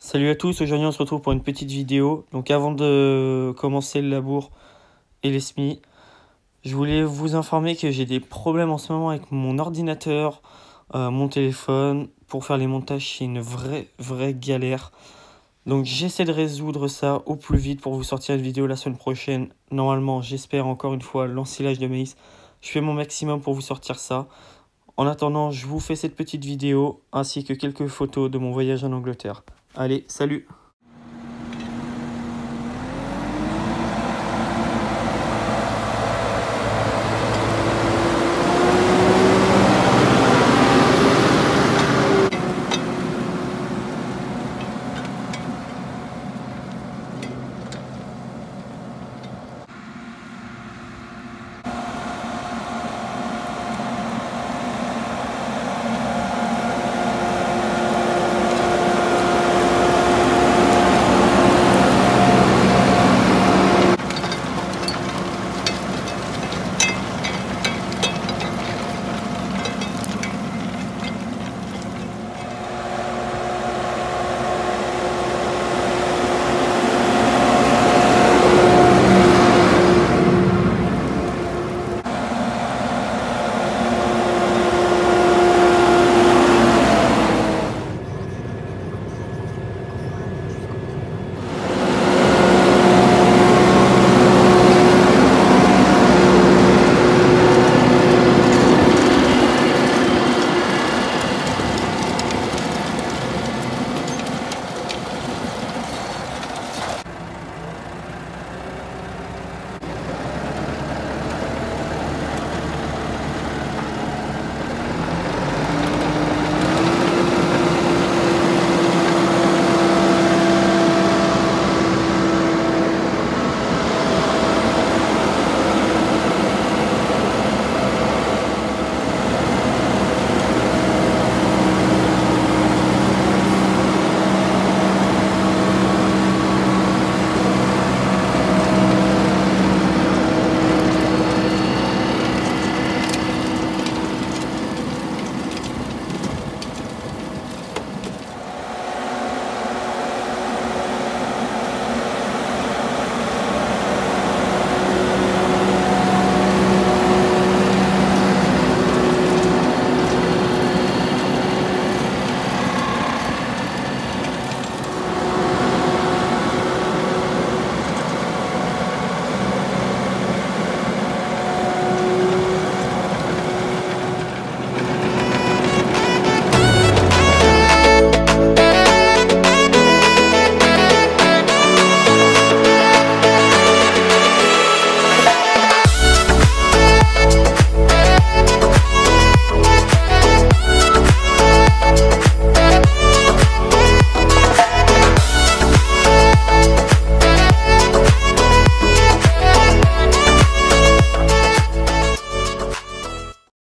Salut à tous, aujourd'hui on se retrouve pour une petite vidéo. Donc avant de commencer le labour et les semis, je voulais vous informer que j'ai des problèmes en ce moment avec mon ordinateur, mon téléphone. Pour faire les montages, c'est une vraie galère. Donc j'essaie de résoudre ça au plus vite pour vous sortir une vidéo la semaine prochaine. Normalement, j'espère encore une fois l'ensilage de maïs. Je fais mon maximum pour vous sortir ça. En attendant, je vous fais cette petite vidéo ainsi que quelques photos de mon voyage en Angleterre. Allez, salut!